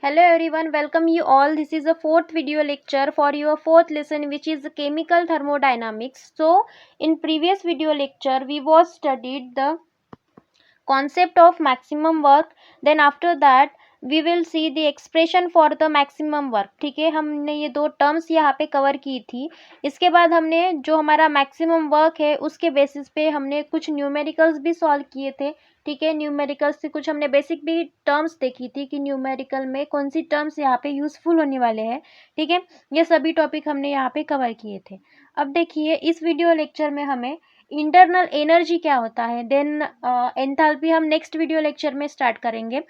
Hello everyone, welcome you all. This is the fourth video lecture for your fourth lesson, which is chemical thermodynamics. So in previous video lecture we was studied the concept of maximum work. Then after that we will see the expression for the maximum work. ठीक है, हमने ये दो terms यहाँ पे cover की थी. इसके बाद हमने जो हमारा मैक्सिमम वर्क है उसके बेसिस पे हमने कुछ न्यूमेरिकल्स भी सॉल्व किए थे. ठीक है, न्यूमेरिकल्स से कुछ हमने बेसिक भी टर्म्स देखी थी कि न्यूमेरिकल में कौन सी टर्म्स यहाँ पे यूजफुल होने वाले हैं. ठीक है, ये सभी टॉपिक हमने यहाँ पे कवर किए थे. अब देखिए इस वीडियो लेक्चर में हमें इंटरनल एनर्जी क्या होता है, देन एंथैल्पी हम नेक्स्ट वीडियो लेक्चर में स्टार्ट करेंगे.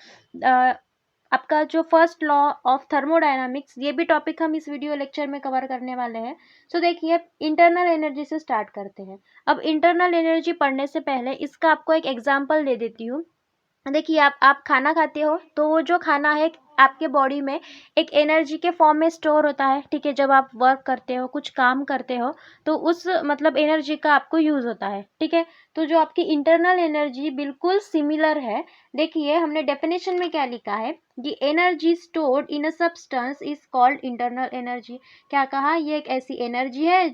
आपका जो फर्स्ट लॉ ऑफ थर्मोडायनामिक्स, ये भी टॉपिक हम इस वीडियो लेक्चर में कवर करने वाले हैं. सो देखिए इंटरनल एनर्जी से स्टार्ट करते हैं. अब इंटरनल एनर्जी पढ़ने से पहले इसका आपको एक एग्जांपल दे देती हूँ. देखिए आप खाना खाते हो तो वो जो खाना है आपके बॉडी में एक एनर्जी के फॉर्म में स्टोर होता है. ठीक है, जब आप वर्क करते हो, कुछ काम करते हो, तो उस मतलब एनर्जी का आपको यूज़ होता है. ठीक है, तो जो आपकी इंटरनल एनर्जी बिल्कुल सिमिलर है. देखिए हमने डेफिनेशन में क्या लिखा है कि energy stored in a substance is called internal energy. क्या कहा, ये एक ऐसी एनर्जी है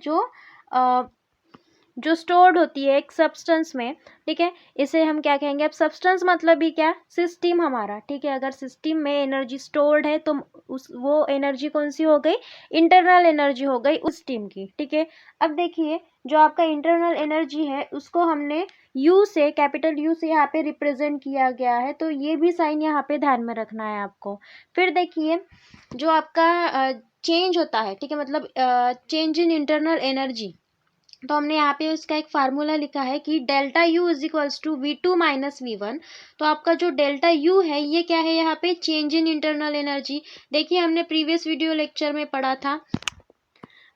जो स्टोर्ड होती है एक सब्सटेंस में. ठीक है, इसे हम क्या कहेंगे, अब सब्सटेंस मतलब भी क्या, सिस्टम हमारा. ठीक है, अगर सिस्टम में एनर्जी स्टोर्ड है तो वो एनर्जी कौन सी हो गई, इंटरनल एनर्जी हो गई उस टीम की. ठीक है, अब देखिए जो आपका इंटरनल एनर्जी है उसको हमने यू से, कैपिटल यू से यहाँ पे रिप्रेजेंट किया गया है. तो ये भी साइन यहाँ पे ध्यान में रखना है आपको. फिर देखिए जो आपका चेंज होता है, ठीक है, मतलब चेंज इन इंटरनल एनर्जी, तो हमने यहाँ पे उसका एक फार्मूला लिखा है कि delta U is equals to V2 minus V1. तो आपका जो डेल्टा यू है ये क्या है, यहाँ पे चेंज इन इंटरनल एनर्जी. देखिए हमने प्रीवियस वीडियो लेक्चर में पढ़ा था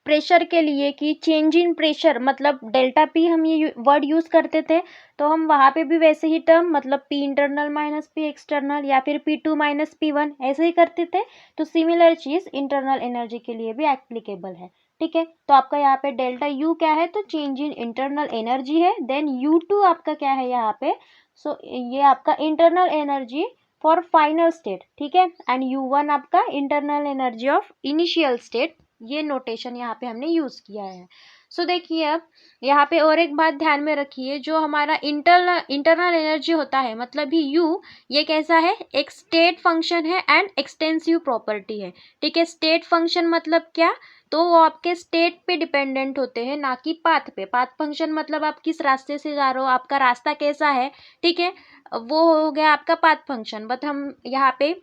प्रेशर के लिए कि चेंज इन प्रेशर मतलब डेल्टा पी हम ये वर्ड यूज़ करते थे. तो हम वहाँ पे भी वैसे ही टर्म मतलब P internal minus P external या फिर P2 माइनस P1 ऐसे ही करते थे. तो सिमिलर चीज़ इंटरनल एनर्जी के लिए भी एप्लीकेबल है. ठीक है, तो आपका यहाँ पे डेल्टा यू क्या है, तो चेंज इन इंटरनल एनर्जी है. देन U2 आपका क्या है यहाँ पे, सो ये आपका internal energy for final state. ठीक है, एंड U1 आपका internal energy of initial state. ये नोटेशन यहाँ पे हमने यूज़ किया है. सो देखिए अब यहाँ पे और एक बात ध्यान में रखिए, जो हमारा इंटरनल एनर्जी होता है मतलब ही यू, ये कैसा है, एक स्टेट फंक्शन है एंड एक्सटेंसिव प्रॉपर्टी है. ठीक है, स्टेट फंक्शन मतलब क्या, तो वो आपके स्टेट पे डिपेंडेंट होते हैं ना कि पाथ पे. पाथ फंक्शन मतलब आप किस रास्ते से जा रहे हो, आपका रास्ता कैसा है. ठीक है, वो हो गया आपका पाथ फंक्शन. बट हम यहाँ पे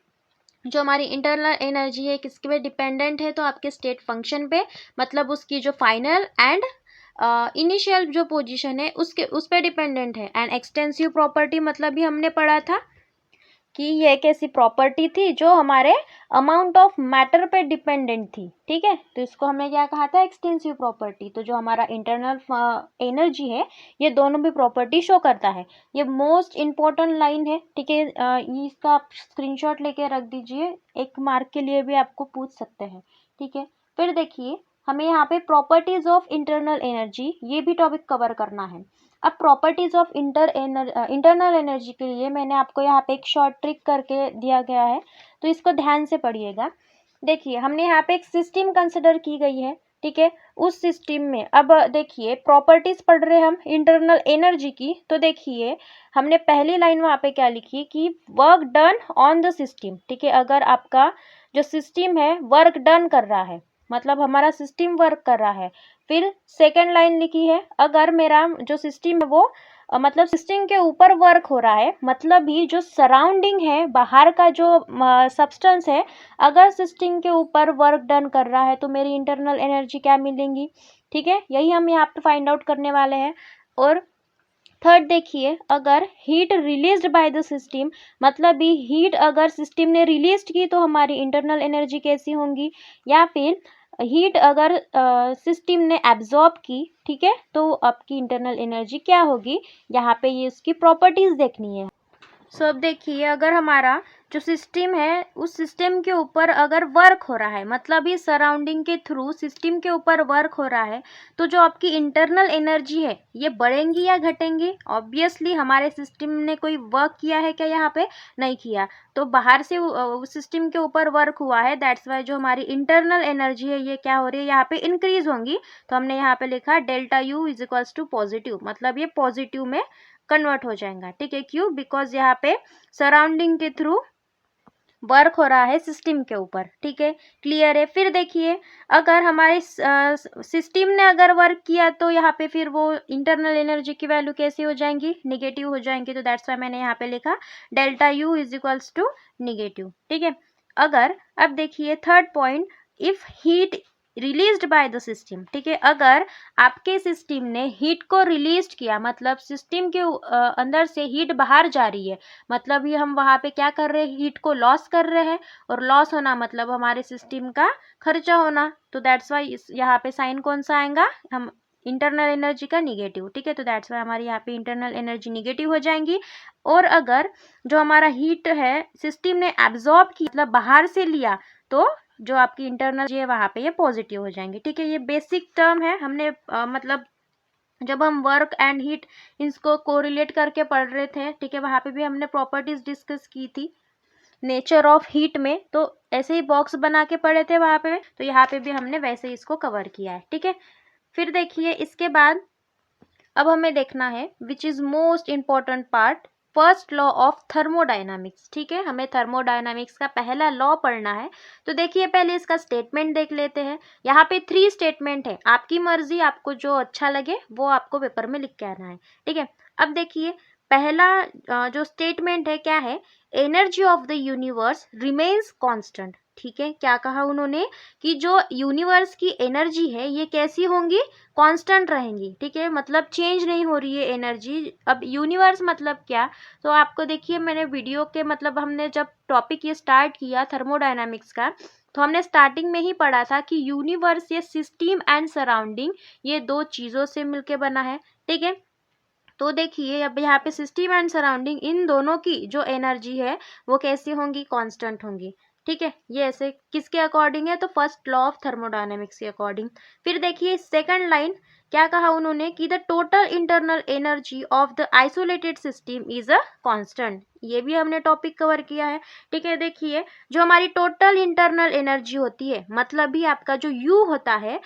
जो हमारी इंटरनल एनर्जी है किसके पे डिपेंडेंट है, तो आपके स्टेट फंक्शन पे, मतलब उसकी जो फाइनल एंड इनिशियल जो पोजीशन है उस पे डिपेंडेंट है. एंड एक्सटेंसिव प्रॉपर्टी मतलब भी हमने पढ़ा था कि ये एक ऐसी प्रॉपर्टी थी जो हमारे अमाउंट ऑफ मैटर पे डिपेंडेंट थी. ठीक है, तो इसको हमने क्या कहा था, एक्सटेंसिव प्रॉपर्टी. तो जो हमारा इंटरनल एनर्जी है ये दोनों भी प्रॉपर्टी शो करता है. ये मोस्ट इम्पोर्टेंट लाइन है. ठीक है, इसका आप स्क्रीनशॉट लेके रख दीजिए, एक मार्क के लिए भी आपको पूछ सकते हैं. ठीक है, फिर देखिए हमें यहाँ पे प्रॉपर्टीज ऑफ इंटरनल एनर्जी ये भी टॉपिक कवर करना है. अब प्रॉपर्टीज ऑफ इंटरनल एनर्जी के लिए मैंने आपको यहाँ पे एक शॉर्ट ट्रिक करके दिया गया है, तो इसको ध्यान से पढ़िएगा. देखिए हमने यहाँ पे एक सिस्टम कंसिडर की गई है. ठीक है, उस सिस्टम में अब देखिए प्रॉपर्टीज पढ़ रहे हम इंटरनल एनर्जी की. तो देखिए हमने पहली लाइन वहाँ पे क्या लिखी कि work done on the system. ठीक है, अगर आपका जो सिस्टम है वर्क डन कर रहा है मतलब हमारा सिस्टम वर्क कर रहा है. फिर सेकेंड लाइन लिखी है, अगर मेरा जो सिस्टम है वो मतलब सिस्टम के ऊपर वर्क हो रहा है, मतलब भी जो सराउंडिंग है बाहर का जो सब्सटेंस है अगर सिस्टम के ऊपर वर्क डन कर रहा है तो मेरी इंटरनल एनर्जी क्या मिलेंगी. ठीक है, यही हम यहाँ पे फाइंड आउट करने वाले हैं. और थर्ड देखिए, अगर heat released by the system मतलब भी हीट अगर सिस्टम ने रिलीज की तो हमारी इंटरनल एनर्जी कैसी होंगी, या फिर हीट अगर सिस्टम ने एब्जॉर्ब की. ठीक है, तो आपकी इंटरनल एनर्जी क्या होगी, यहाँ पे ये इसकी प्रॉपर्टीज देखनी है. सो अब देखिए अगर हमारा जो सिस्टम है उस सिस्टम के ऊपर अगर वर्क हो रहा है, मतलब ये सराउंडिंग के थ्रू सिस्टम के ऊपर वर्क हो रहा है, तो जो आपकी इंटरनल एनर्जी है ये बढ़ेंगी या घटेंगी? ऑब्वियसली हमारे सिस्टम ने कोई वर्क किया है क्या? यहाँ पे नहीं किया, तो बाहर से सिस्टम के ऊपर वर्क हुआ है, दैट्स वाई जो हमारी इंटरनल एनर्जी है ये क्या हो रही है? यहाँ पे इंक्रीज होंगी। तो हमने यहाँ पे लिखा delta U is equals to positive, मतलब ये पॉजिटिव में कन्वर्ट हो जाएगा। ठीक है, क्यों? बिकॉज यहाँ पे सराउंडिंग के थ्रू वर्क हो रहा है सिस्टम के ऊपर। ठीक है, क्लियर है? फिर देखिए, अगर हमारे सिस्टम ने अगर वर्क किया तो यहाँ पे फिर वो इंटरनल एनर्जी की वैल्यू कैसी हो जाएंगी? निगेटिव हो जाएंगी। तो दैट्स वाई मैंने यहाँ पे लिखा delta U is equals to negative. ठीक है, अगर अब देखिए third point, if heat released by the system. ठीक है, अगर आपके सिस्टम ने हीट को रिलीज किया, मतलब सिस्टम के अंदर से हीट बाहर जा रही है, मतलब ये हम वहाँ पे क्या कर रहे हैं? हीट को लॉस कर रहे हैं, और लॉस होना मतलब हमारे सिस्टम का खर्चा होना। तो दैट्स वाई यहाँ पे साइन कौन सा आएगा? हम इंटरनल एनर्जी का निगेटिव। ठीक है, तो दैट्स वाई हमारी यहाँ पे इंटरनल एनर्जी निगेटिव हो जाएंगी। और अगर जो हमारा हीट है सिस्टम ने एब्जॉर्ब की, मतलब बाहर से लिया, तो जो आपकी इंटरनल है वहाँ पे ये पॉजिटिव हो जाएंगे। ठीक है, ये बेसिक टर्म है, हमने मतलब जब हम वर्क एंड हीट इसको कोरिलेट करके पढ़ रहे थे, ठीक है, वहाँ पे भी हमने प्रॉपर्टीज डिस्कस की थी नेचर ऑफ हीट में, तो ऐसे ही बॉक्स बना के पढ़े थे वहाँ पे, तो यहाँ पे भी हमने वैसे ही इसको कवर किया है। ठीक है, फिर देखिए इसके बाद अब हमें देखना है which is most important part, first law of thermodynamics. ठीक है, हमें थर्मोडायनामिक्स का पहला लॉ पढ़ना है। तो देखिए पहले इसका स्टेटमेंट देख लेते हैं। यहाँ पे 3 स्टेटमेंट है, आपकी मर्जी, आपको जो अच्छा लगे वो आपको पेपर में लिख के आना है। ठीक है, अब देखिए पहला जो स्टेटमेंट है क्या है? Energy of the universe remains constant. ठीक है, क्या कहा उन्होंने? कि जो यूनिवर्स की एनर्जी है ये कैसी होंगी? कांस्टेंट रहेंगी। ठीक है, मतलब चेंज नहीं हो रही है एनर्जी। अब यूनिवर्स मतलब क्या? तो आपको देखिए मैंने वीडियो के मतलब हमने जब टॉपिक ये स्टार्ट किया थर्मोडायनामिक्स का, तो हमने स्टार्टिंग में ही पढ़ा था कि यूनिवर्स ये सिस्टम एंड सराउंडिंग ये 2 चीज़ों से मिलके बना है। ठीक है, तो देखिए अब यहाँ पे सिस्टम एंड सराउंडिंग इन दोनों की जो एनर्जी है वो कैसी होंगी? कांस्टेंट होंगी। ठीक है, ये ऐसे किसके अकॉर्डिंग है? तो फर्स्ट लॉ ऑफ थर्मोडायनेमिक्स के अकॉर्डिंग। फिर देखिए सेकंड लाइन, क्या कहा उन्होंने? कि the total internal energy of the isolated system is a constant. ये भी हमने टॉपिक कवर किया है। ठीक है, देखिए जो हमारी टोटल इंटरनल एनर्जी होती है, मतलब भी आपका जो यू होता है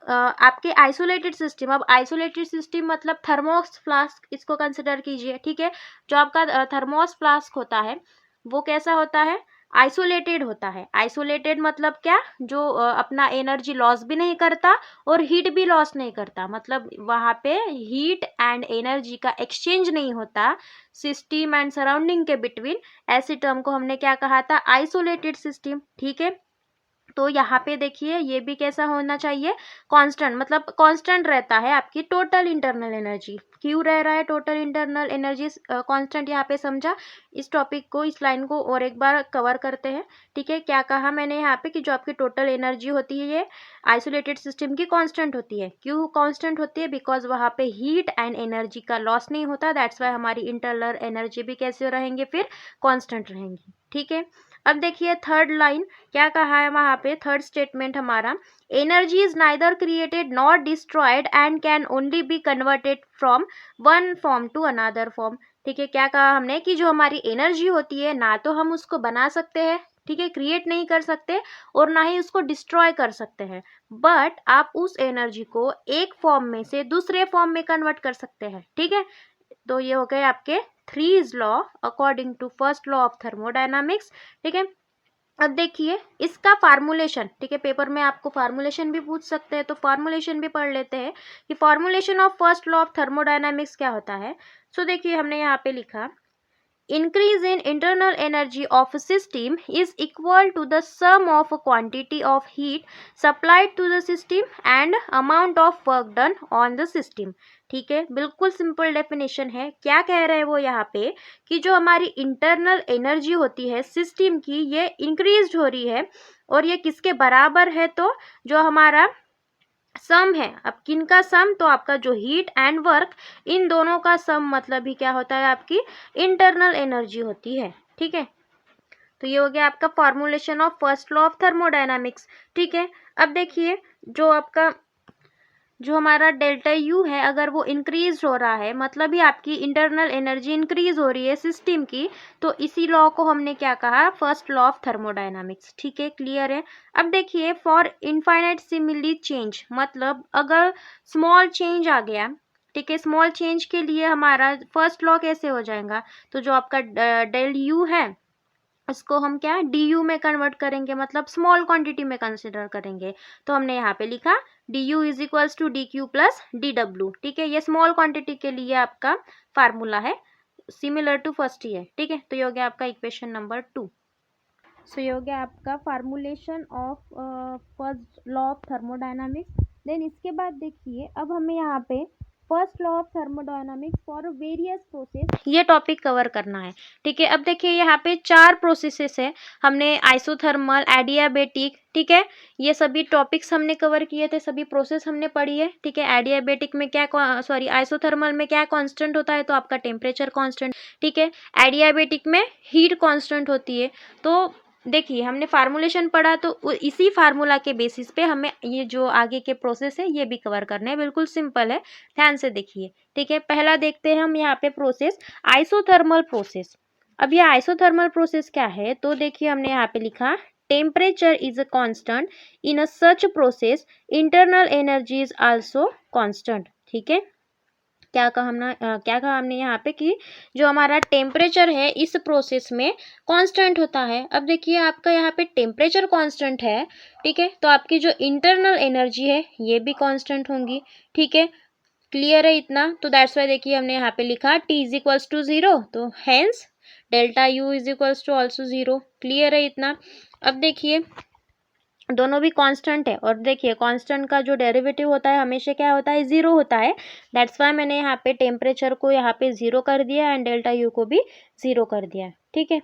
आपके आइसोलेटेड सिस्टम, अब आइसोलेटेड सिस्टम मतलब थर्मोस फ्लास्क इसको कंसिडर कीजिए। ठीक है, जो आपका थर्मोस फ्लास्क होता है वो कैसा होता है? आइसोलेटेड होता है। आइसोलेटेड मतलब क्या? जो अपना एनर्जी लॉस भी नहीं करता और हीट भी लॉस नहीं करता, मतलब वहाँ पे हीट एंड एनर्जी का एक्सचेंज नहीं होता सिस्टम एंड सराउंडिंग के बिटवीन। ऐसी टर्म को हमने क्या कहा था? Isolated system. ठीक है, तो यहाँ पे देखिए ये भी कैसा होना चाहिए? कांस्टेंट, मतलब कांस्टेंट रहता है आपकी टोटल इंटरनल एनर्जी। क्यों रह रहा है टोटल इंटरनल एनर्जी कांस्टेंट? यहाँ पे समझा? इस टॉपिक को, इस लाइन को और एक बार कवर करते हैं। ठीक है, क्या कहा मैंने यहाँ पे? कि जो आपकी टोटल एनर्जी होती है ये आइसोलेटेड सिस्टम की कांस्टेंट होती है। क्यों कांस्टेंट होती है? बिकॉज वहाँ पे हीट एंड एनर्जी का लॉस नहीं होता, दैट्स वाई हमारी इंटरनल एनर्जी भी कैसे रहेंगे? फिर कांस्टेंट रहेंगी। ठीक है, अब देखिए थर्ड लाइन, क्या कहा है वहाँ पे? थर्ड स्टेटमेंट हमारा, energy is neither created not destroyed and can only be converted from one form to another form. ठीक है, क्या कहा हमने? कि जो हमारी एनर्जी होती है ना तो हम उसको बना सकते हैं, ठीक है, क्रिएट नहीं कर सकते, और ना ही उसको डिस्ट्रॉय कर सकते हैं, बट आप उस एनर्जी को एक फॉर्म में से दूसरे फॉर्म में कन्वर्ट कर सकते हैं। ठीक है, तो ये हो गए आपके 3 law according to first law of thermodynamics. ठीक है, अब देखिए इसका फार्मूलेशन। ठीक है, पेपर में आपको फार्मूलेशन भी पूछ सकते हैं, तो फार्मूलेशन भी पढ़ लेते हैं कि formulation of first law of thermodynamics क्या होता है। सो देखिए हमने यहाँ पे लिखा, increase in internal energy of a system is equal to the sum of a quantity of heat supplied to the system and amount of work done on the system। ठीक है, बिल्कुल सिंपल डेफिनेशन है। क्या कह रहे हैं वो यहाँ पे? कि जो हमारी इंटरनल एनर्जी होती है सिस्टम की ये इंक्रीज हो रही है, और ये किसके बराबर है? तो जो हमारा सम है। अब किन का सम? तो आपका जो हीट एंड वर्क, इन दोनों का सम मतलब ही क्या होता है? आपकी इंटरनल एनर्जी होती है। ठीक है, तो ये हो गया आपका formulation of first law of thermodynamics. ठीक है, अब देखिए जो हमारा डेल्टा यू है, अगर वो इंक्रीज हो रहा है, मतलब ही आपकी इंटरनल एनर्जी इंक्रीज हो रही है सिस्टम की, तो इसी लॉ को हमने क्या कहा, फर्स्ट लॉ ऑफ थर्मोडायनामिक्स। ठीक है, क्लियर है। अब देखिए फॉर इनफाइनाइट सिमिली चेंज, मतलब अगर स्मॉल चेंज आ गया, ठीक है, स्मॉल चेंज के लिए हमारा फर्स्ट लॉ कैसे हो जाएगा, तो जो आपका डेल यू है इसको हम क्या डी यू में कन्वर्ट करेंगे, मतलब स्मॉल क्वांटिटी में कंसिडर करेंगे। तो हमने यहाँ पे लिखा D U is equals to D Q plus D W. ठीक है, ये स्मॉल क्वांटिटी के लिए आपका फार्मूला है, सिमिलर टू फर्स्ट ही है। ठीक है, तो ये हो गया आपका इक्वेशन नंबर 2। सो ये हो गया आपका formulation of first law of thermodynamics. Then इसके बाद देखिए अब हमें यहाँ पे first law of thermodynamics for various process, ये टॉपिक कवर करना है। ठीक है, अब देखिए यहाँ पे 4 प्रोसेसेस है, हमने आइसोथर्मल, एडियाबेटिक, ठीक है, ये सभी टॉपिक्स हमने कवर किए थे, सभी प्रोसेस हमने पढ़ी है। ठीक है, एडियाबेटिक में क्या आइसोथर्मल में क्या कांस्टेंट होता है, तो आपका टेम्परेचर कांस्टेंट। ठीक है, एडियाबेटिक में हीट कांस्टेंट होती है। तो देखिए हमने फार्मूलेशन पढ़ा, तो इसी फार्मूला के बेसिस पे हमें ये जो आगे के प्रोसेस है ये भी कवर करने हैं। बिल्कुल सिंपल है, ध्यान से देखिए। ठीक है, पहला देखते हैं हम यहाँ पे प्रोसेस आइसोथर्मल प्रोसेस। अब ये आइसोथर्मल प्रोसेस क्या है, तो देखिए हमने यहाँ पे लिखा temperature is a constant in a such process, internal energy is also constant. ठीक है, क्या कहा हमने यहाँ पे कि जो हमारा टेम्परेचर है इस प्रोसेस में कांस्टेंट होता है। अब देखिए आपका यहाँ पे टेम्परेचर कांस्टेंट है, ठीक है, तो आपकी जो इंटरनल एनर्जी है ये भी कांस्टेंट होंगी। ठीक है, क्लियर है इतना। तो दैट्स वाई देखिए हमने यहाँ पे लिखा T इज इक्वल्स टू 0, तो hence delta U is equals to also 0। Clear है इतना। अब देखिए दोनों भी कांस्टेंट है, और देखिए कांस्टेंट का जो डेरिवेटिव होता है हमेशा क्या होता है, 0 होता है। दैट्स वाई मैंने यहाँ पे टेम्परेचर को यहाँ पे 0 कर दिया एंड डेल्टा यू को भी 0 कर दिया। ठीक है,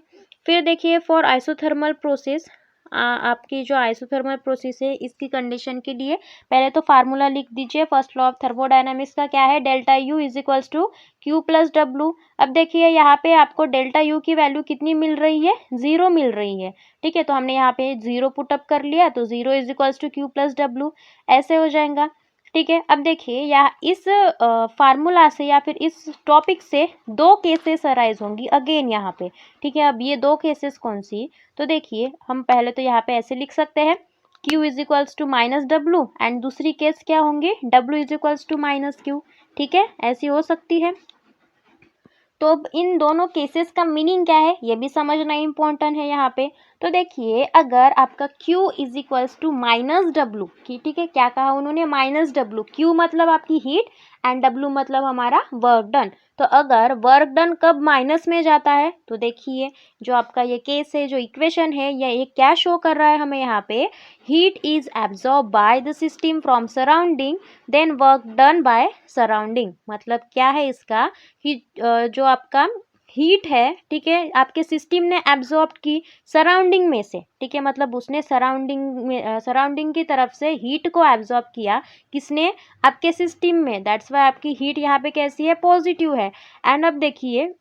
फिर देखिए फॉर आइसोथर्मल प्रोसेस, आपकी जो आइसोथर्मल प्रोसेस है इसकी कंडीशन के लिए पहले तो फार्मूला लिख दीजिए। फर्स्ट लॉ ऑफ थर्मोडायनामिक्स का क्या है, delta U is equals to Q plus W. अब देखिए यहाँ पे आपको डेल्टा यू की वैल्यू कितनी मिल रही है, 0 मिल रही है। ठीक है, तो हमने यहाँ पे 0 पुटअप कर लिया, तो 0 is equals to Q plus W, ऐसे हो जाएगा। ठीक है, अब देखिए यहाँ इस फार्मूला से या फिर इस टॉपिक से 2 केसेस अराइज होंगी अगेन यहाँ पे। ठीक है, अब ये 2 केसेस कौन सी, तो देखिए हम पहले तो यहाँ पे ऐसे लिख सकते हैं Q is equals to minus W, and दूसरी केस क्या होंगे W is equals to minus Q. ठीक है, ऐसी हो सकती है। तो अब इन दोनों केसेस का मीनिंग क्या है ये भी समझना इम्पोर्टेंट है यहाँ पे। तो देखिए अगर आपका Q is equals to minus W की, ठीक है, क्या कहा उन्होंने, माइनस डब्ल्यू, Q मतलब आपकी हीट एंड W मतलब हमारा वर्क डन। तो अगर वर्क डन कब माइनस में जाता है, तो देखिए जो आपका ये केस है, जो इक्वेशन है, ये क्या शो कर रहा है हमें यहाँ पे, heat is absorb by the system from surrounding then work done by surrounding. मतलब क्या है इसका कि जो आपका हीट है, ठीक है, आपके सिस्टम ने एब्जॉर्ब की सराउंडिंग में से। ठीक है, मतलब उसने सराउंडिंग की तरफ से हीट को एब्जॉर्ब किया, किसने, आपके सिस्टम में। दैट्स वाई आपकी हीट यहाँ पे कैसी है, पॉजिटिव है। एंड अब देखिए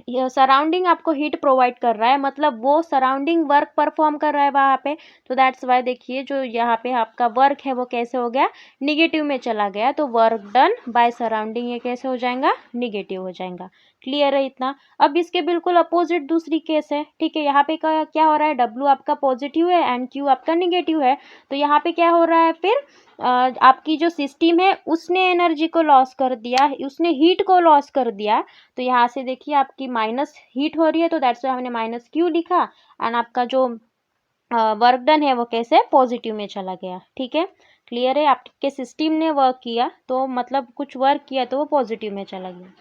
सराउंडिंग आपको हीट प्रोवाइड कर रहा है, मतलब वो सराउंडिंग वर्क परफॉर्म कर रहा है वहाँ पे। तो दैट्स वाई देखिए जो यहाँ पे आपका वर्क है वो कैसे हो गया, निगेटिव में चला गया। तो वर्क डन बाय सराउंडिंग ये कैसे हो जाएगा, निगेटिव हो जाएगा। क्लियर है इतना। अब इसके बिल्कुल अपोजिट दूसरी केस है। ठीक है, यहाँ पे क्या हो रहा है, W आपका पॉजिटिव है एंड Q आपका निगेटिव है। तो यहाँ पे क्या हो रहा है, फिर आपकी जो सिस्टम है उसने एनर्जी को लॉस कर दिया, उसने हीट को लॉस कर दिया। तो यहाँ से देखिए आपकी माइनस हीट हो रही है, तो दैट्स वाई हमने माइनस Q लिखा, एंड आपका जो वर्क डन है वो कैसे, पॉजिटिव में चला गया। ठीक है, क्लियर है। आपके सिस्टम ने वर्क किया, तो मतलब कुछ वर्क किया तो वो पॉजिटिव में चला गया।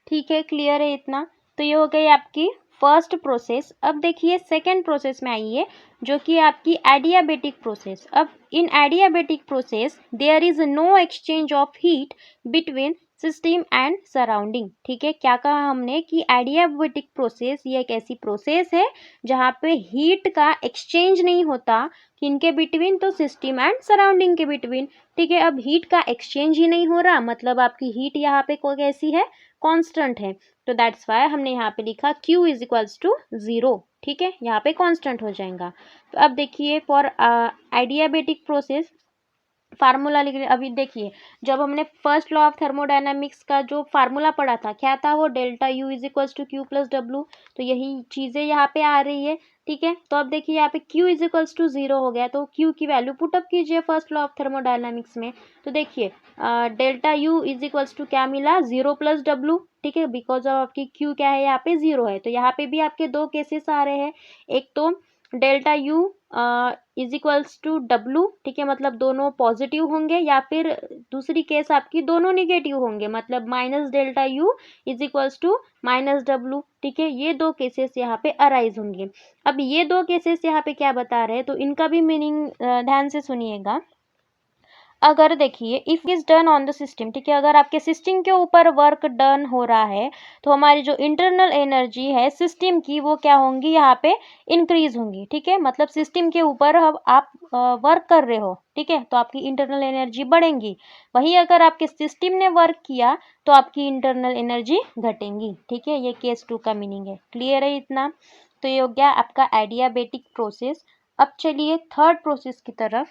ठीक है, क्लियर है इतना। तो ये हो गई आपकी फर्स्ट प्रोसेस। अब देखिए सेकेंड प्रोसेस में आइए, जो कि आपकी एडियाबेटिक प्रोसेस। अब in adiabatic process there is no exchange of heat between system and surrounding. ठीक है, क्या कहा हमने कि एडियाबेटिक प्रोसेस ये एक ऐसी प्रोसेस है जहाँ पे हीट का एक्सचेंज नहीं होता किनके बिटवीन, तो सिस्टम एंड सराउंडिंग के बिटवीन। ठीक है, अब हीट का एक्सचेंज ही नहीं हो रहा, मतलब आपकी हीट यहाँ पे कोई कैसी है, कांस्टेंट है। तो दैट्स वाई हमने यहाँ पे लिखा Q इज इक्वल्स टू 0। ठीक है, यहाँ पे कांस्टेंट हो जाएगा। तो अब देखिए फॉर एडियाबेटिक प्रोसेस फार्मूला लिख रहे। अभी देखिए जब हमने फर्स्ट लॉ ऑफ थर्मोडायनामिक्स का जो फार्मूला पढ़ा था, क्या था वो, delta U is equals to Q plus W. तो यही चीज़ें यहाँ पे आ रही है। ठीक है, तो अब देखिए यहाँ पे Q इज इक्वल्स टू 0 हो गया, तो Q की वैल्यू पुटअप कीजिए फर्स्ट लॉ ऑफ थर्मोडायनामिक्स में। तो देखिए delta U is equals to क्या मिला, 0 प्लस डब्ल्यू। ठीक है, बिकॉज ऑफ आपकी Q क्या है यहाँ पे 0 है। तो यहाँ पे भी आपके दो केसेस आ रहे हैं, एक तो delta U is equals to W. ठीक है, मतलब दोनों पॉजिटिव होंगे, या फिर दूसरी केस आपकी दोनों निगेटिव होंगे, मतलब minus delta U is equals to minus W. ठीक है, ये दो केसेस यहाँ पे अराइज होंगे। अब ये दो केसेस यहाँ पे क्या बता रहे हैं, तो इनका भी मीनिंग ध्यान से सुनिएगा। अगर देखिए if is done on the system, ठीक है, अगर आपके सिस्टम के ऊपर वर्क डन हो रहा है तो हमारी जो इंटरनल एनर्जी है सिस्टम की वो क्या होंगी, यहाँ पे इंक्रीज होंगी। ठीक है, मतलब सिस्टम के ऊपर अब आप वर्क कर रहे हो, ठीक है, तो आपकी इंटरनल एनर्जी बढ़ेंगी। वही अगर आपके सिस्टम ने वर्क किया तो आपकी इंटरनल एनर्जी घटेंगी। ठीक है, ये केस 2 का मीनिंग है। क्लियर है इतना? तो ये हो गया आपका एडियाबेटिक प्रोसेस। अब चलिए थर्ड प्रोसेस की तरफ,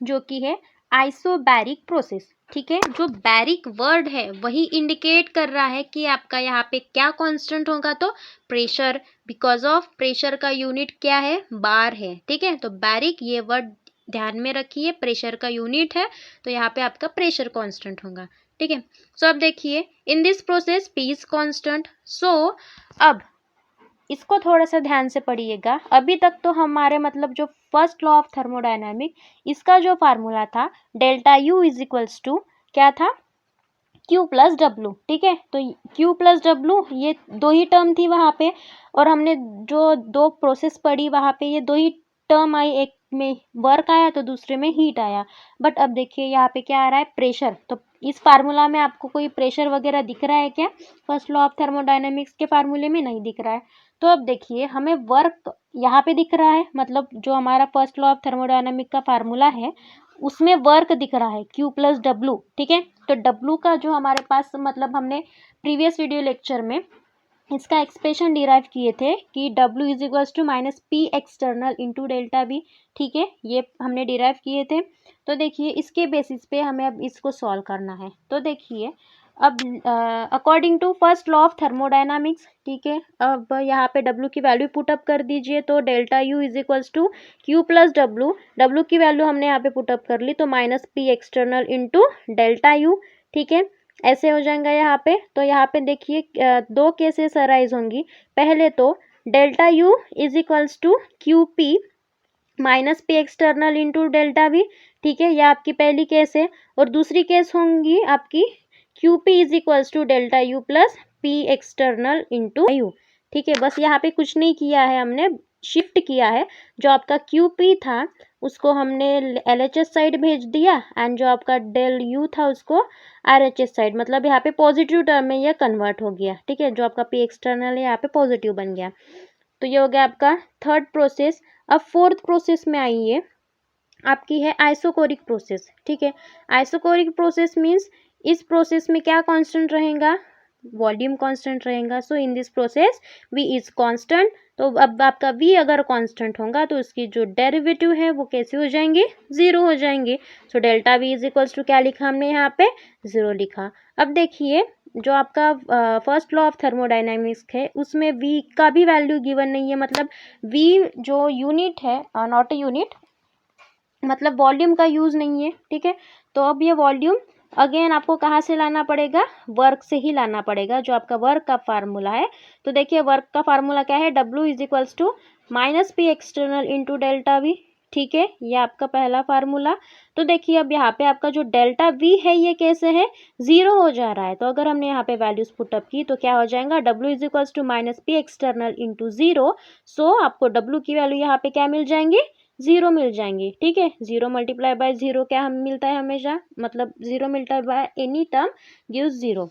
जो कि है आइसोबैरिक प्रोसेस। ठीक है, जो बैरिक वर्ड है वही इंडिकेट कर रहा है कि आपका यहाँ पे क्या कांस्टेंट होगा, तो प्रेशर। बिकॉज ऑफ प्रेशर का यूनिट क्या है, बार है। ठीक है, तो बैरिक ये वर्ड ध्यान में रखिए, प्रेशर का यूनिट है, तो यहाँ पे आपका प्रेशर कांस्टेंट होगा। ठीक है, सो अब देखिए in this process P is constant. So अब इसको थोड़ा सा ध्यान से पढ़िएगा। अभी तक तो हमारे मतलब जो फर्स्ट लॉ ऑफ थर्मोडायनामिक, इसका जो फार्मूला था delta U is equals to क्या था, Q प्लस डब्लू। ठीक है, तो Q प्लस डब्लू ये दो ही टर्म थी वहाँ पे, और हमने जो दो प्रोसेस पढ़ी वहाँ पे ये दो ही टर्म आई, एक में वर्क आया तो दूसरे में हीट आया। बट अब देखिए यहाँ पे क्या आ रहा है, प्रेशर। तो इस फार्मूला में आपको कोई प्रेशर वगैरह दिख रहा है क्या, फर्स्ट लॉ ऑफ थर्मोडायनेमिक्स के फार्मूले में नहीं दिख रहा है। तो अब देखिए हमें वर्क यहाँ पे दिख रहा है, मतलब जो हमारा फर्स्ट लॉ ऑफ थर्मोडायनेमिक का फार्मूला है उसमें वर्क दिख रहा है Q प्लस डब्लू। ठीक है, तो डब्लू का जो हमारे पास मतलब हमने प्रीवियस वीडियो लेक्चर में इसका एक्सप्रेशन डिराइव किए थे कि W is equals to minus P external into delta B. ठीक है, ये हमने डिराइव किए थे। तो देखिए इसके बेसिस पे हमें अब इसको सॉल्व करना है। तो देखिए अब according to first law of thermodynamics, ठीक है, अब यहाँ पे W की वैल्यू पुटअप कर दीजिए। तो delta U is equals to Q plus W, W की वैल्यू हमने यहाँ पे पुटअप कर ली, तो minus P external into delta U. ठीक है, ऐसे हो जाएगा यहाँ पे। तो यहाँ पे देखिए दो केसेस अराइज होंगी। पहले तो delta U is equals to Q P minus P external into delta V. ठीक है, यह आपकी पहली केस है। और दूसरी केस होंगी आपकी Q P is equals to delta U plus P external into U. ठीक है, बस यहाँ पे कुछ नहीं किया है, हमने शिफ्ट किया है। जो आपका क्यू पी था उसको हमने एल एच एस साइड भेज दिया, एंड जो आपका डेल यू था उसको आर एच एस साइड, मतलब यहाँ पे पॉजिटिव टर्म में यह कन्वर्ट हो गया। ठीक है, जो आपका पी एक्सटर्नल है यहाँ पे पॉजिटिव बन गया। तो ये हो गया आपका थर्ड प्रोसेस। अब फोर्थ प्रोसेस में आइए, आपकी है आइसोकोरिक प्रोसेस। ठीक है, आइसोकोरिक प्रोसेस मीन्स इस प्रोसेस में क्या कांस्टेंट रहेगा, वॉल्यूम कांस्टेंट रहेगा। So in this process V is constant. तो अब आपका V अगर कांस्टेंट होगा तो उसकी जो डेरिवेटिव है वो कैसे हो जाएंगे, 0 हो जाएंगे। So delta V is equals to क्या लिखा हमने यहाँ पे, 0 लिखा। अब देखिए जो आपका फर्स्ट लॉ ऑफ थर्मोडायनामिक्स है उसमें V का भी वैल्यू गिवन नहीं है, मतलब V जो यूनिट है, नॉट ए यूनिट, मतलब वॉल्यूम का यूज़ नहीं है। ठीक है, तो अब ये वॉल्यूम अगेन आपको कहाँ से लाना पड़ेगा, वर्क से ही लाना पड़ेगा, जो आपका वर्क का फार्मूला है। तो देखिए वर्क का फार्मूला क्या है, W is equals to minus P external into delta V. ठीक है, ये आपका पहला फार्मूला। तो देखिए अब यहाँ पे आपका जो डेल्टा वी है ये कैसे है, 0 हो जा रहा है। तो अगर हमने यहाँ पे वैल्यूज पुटअप की तो क्या हो जाएगा, W is equals to minus P external into 0। So आपको W की वैल्यू यहाँ पे क्या मिल जाएंगी, 0 मिल जाएंगी। ठीक है, 0 मल्टीप्लाई बाय 0 क्या हम मिलता है हमेशा, मतलब 0 मिलता बाय एनी टर्म गिव्स 0।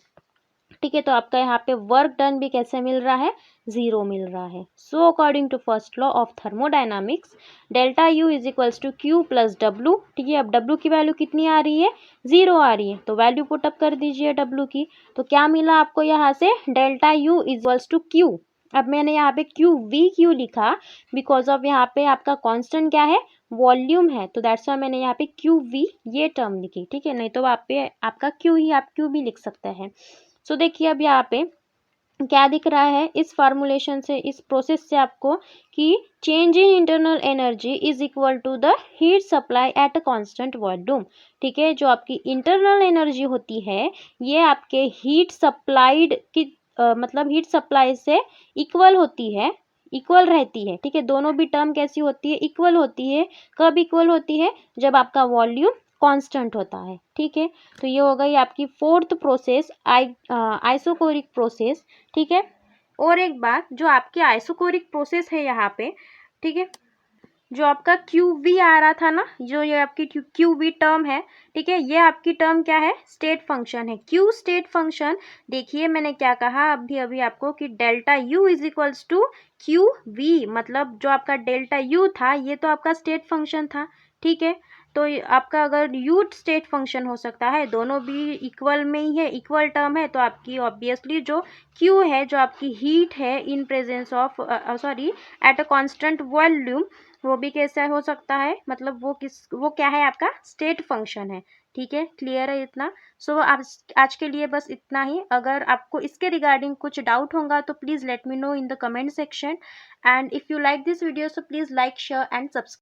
ठीक है, तो आपका यहाँ पे वर्क डन भी कैसे मिल रहा है, 0 मिल रहा है। So according to first law of thermodynamics, delta U is equals to Q plus W. ठीक है, अब डब्लू की वैल्यू कितनी आ रही है, 0 आ रही है, तो वैल्यू पुटअप कर दीजिए डब्लू की। तो क्या मिला आपको यहाँ से, delta U is equals to Q. अब मैंने यहाँ पे क्यू वी क्यू लिखा बिकॉज ऑफ यहाँ पे आपका कांस्टेंट क्या है, वॉल्यूम है, तो दैट्स वाई मैंने यहाँ पे क्यू वी ये टर्म लिखी। ठीक है, नहीं तो आप पे आपका क्यू ही आप क्यू भी लिख सकते हैं। सो देखिए अब यहाँ पे क्या दिख रहा है इस फार्मूलेशन से, इस प्रोसेस से आपको, कि change in internal energy is equal to the heat supply at a constant volume. ठीक है, जो आपकी इंटरनल एनर्जी होती है ये आपके हीट सप्लाइड की मतलब हीट सप्लाई से इक्वल होती है, इक्वल रहती है। ठीक है, दोनों भी टर्म कैसी होती है, इक्वल होती है। कब इक्वल होती है, जब आपका वॉल्यूम कांस्टेंट होता है। ठीक है, तो ये हो गई आपकी फोर्थ प्रोसेस, आइसोकोरिक प्रोसेस। ठीक है, और एक बात, जो आपकी आइसोकोरिक प्रोसेस है यहाँ पे, ठीक है, जो आपका क्यू वी आ रहा था ना, जो ये आपकी क्यू वी टर्म है, ठीक है, ये आपकी टर्म क्या है, स्टेट फंक्शन है। क्यू स्टेट फंक्शन, देखिए मैंने क्या कहा अभी अभी आपको कि delta U is equals to Q V, मतलब जो आपका डेल्टा यू था ये तो आपका स्टेट फंक्शन था। ठीक है, तो आपका अगर यू स्टेट फंक्शन हो सकता है, दोनों भी इक्वल में ही है, इक्वल टर्म है, तो आपकी ऑब्वियसली जो क्यू है, जो आपकी हीट है in presence of sorry eight a constant volume, वो भी कैसा हो सकता है, मतलब वो क्या है, आपका स्टेट फंक्शन है। ठीक है, क्लियर है इतना। सो आज के लिए बस इतना ही। अगर आपको इसके रिगार्डिंग कुछ डाउट होगा तो please let me know in the comment section, and if you like this video so please like share and subscribe.